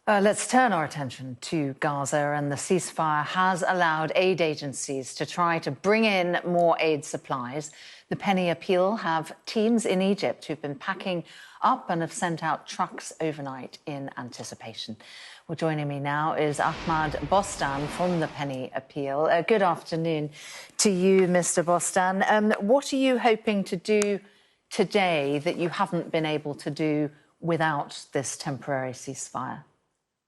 Let's turn our attention to Gaza, and the ceasefire has allowed aid agencies to try to bring in more aid supplies. The Penny Appeal have teams in Egypt who've been packing up and have sent out trucks overnight in anticipation. Well, joining me now is Ahmad Bostan from the Penny Appeal. Good afternoon to you, Mr. Bostan. What are you hoping to do today that you haven't been able to do without this temporary ceasefire?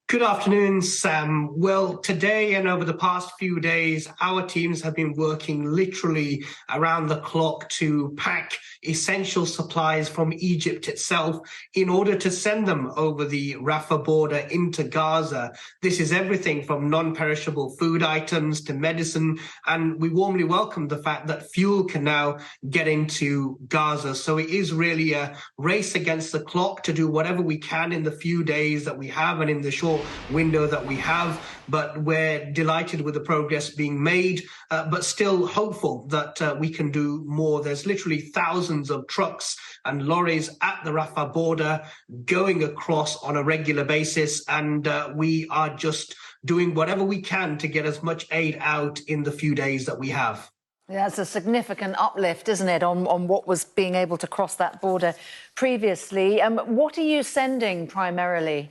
Good afternoon, Sam. Well, today and over the past few days, our teams have been working literally around the clock to pack essential supplies from Egypt itself in order to send them over the Rafah border into Gaza. This is everything from non-perishable food items to medicine, and we warmly welcome the fact that fuel can now get into Gaza. So it is really a race against the clock to do whatever we can in the few days that we have and in the short window that we have, but we're delighted with the progress being made, but still hopeful that we can do more. There's literally thousands of trucks and lorries at the Rafah border going across on a regular basis, and we are just doing whatever we can to get as much aid out in the few days that we have. Yeah, it's a significant uplift, isn't it, on what was being able to cross that border previously. What are you sending primarily?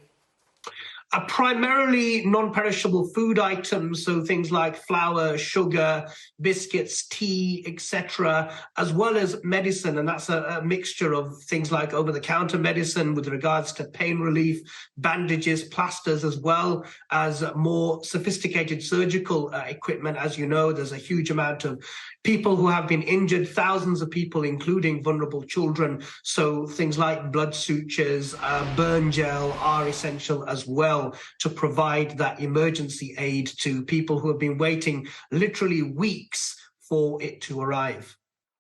Primarily non-perishable food items, so things like flour, sugar, biscuits, tea, etc., as well as medicine, and that's a mixture of things like over-the-counter medicine with regards to pain relief, bandages, plasters, as well as more sophisticated surgical equipment. As you know, there's a huge amount of people who have been injured, thousands of people, including vulnerable children, so things like blood sutures, burn gel are essential as well, to provide that emergency aid to people who have been waiting literally weeks for it to arrive.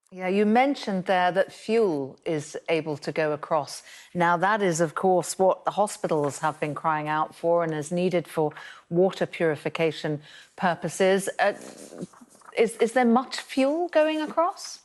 Yeah, you mentioned there that fuel is able to go across. Now, that is, of course, what the hospitals have been crying out for and is needed for water purification purposes. Is there much fuel going across?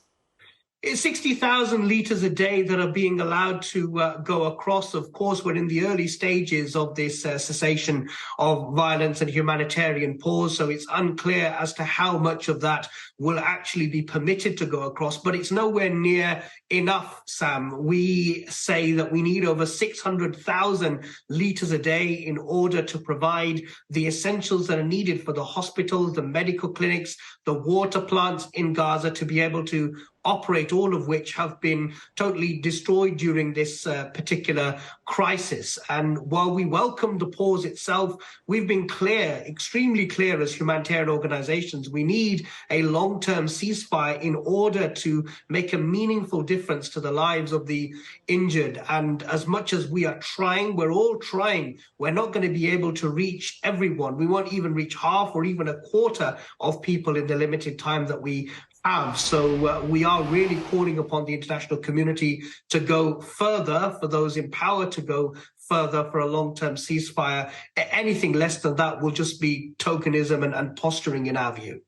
It's 60,000 litres a day that are being allowed to go across. Of course, we're in the early stages of this cessation of violence and humanitarian pause, so it's unclear as to how much of that will actually be permitted to go across, but it's nowhere near enough, Sam. We say that we need over 600,000 litres a day in order to provide the essentials that are needed for the hospitals, the medical clinics, the water plants in Gaza to be able to operate, all of which have been totally destroyed during this particular crisis. And while we welcome the pause itself, we've been clear, extremely clear as humanitarian organizations, we need a long-term ceasefire in order to make a meaningful difference to the lives of the injured. And as much as we are trying, we're all trying, we're not going to be able to reach everyone. We won't even reach half or even a quarter of people in the limited time that we have. So we are really calling upon the international community to go further, for those in power to go further for a long-term ceasefire. Anything less than that will just be tokenism and posturing in our view.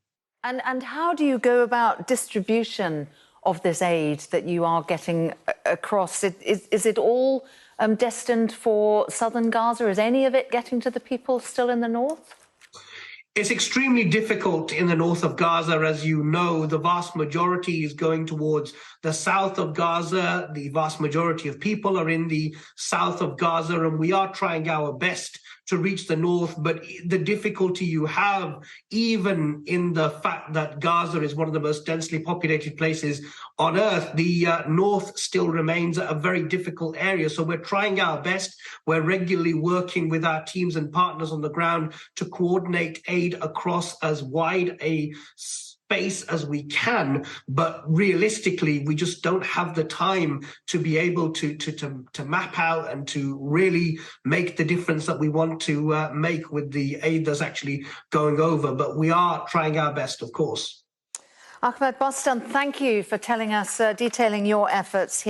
And how do you go about distribution of this aid that you are getting across? Is it all destined for southern Gaza? Is any of it getting to the people still in the north? It's extremely difficult in the north of Gaza. As you know, the vast majority is going towards the south of Gaza. The vast majority of people are in the south of Gaza, and we are trying our best to reach the north. But the difficulty you have, even in the fact that Gaza is one of the most densely populated places on earth, the north still remains a very difficult area. So we're trying our best. We're regularly working with our teams and partners on the ground to coordinate aid across as wide a space as we can, but realistically we just don't have the time to be able to map out and to really make the difference that we want to make with the aid that's actually going over. But we are trying our best, of course. Ahmad Bostan, thank you for telling us, detailing your efforts here.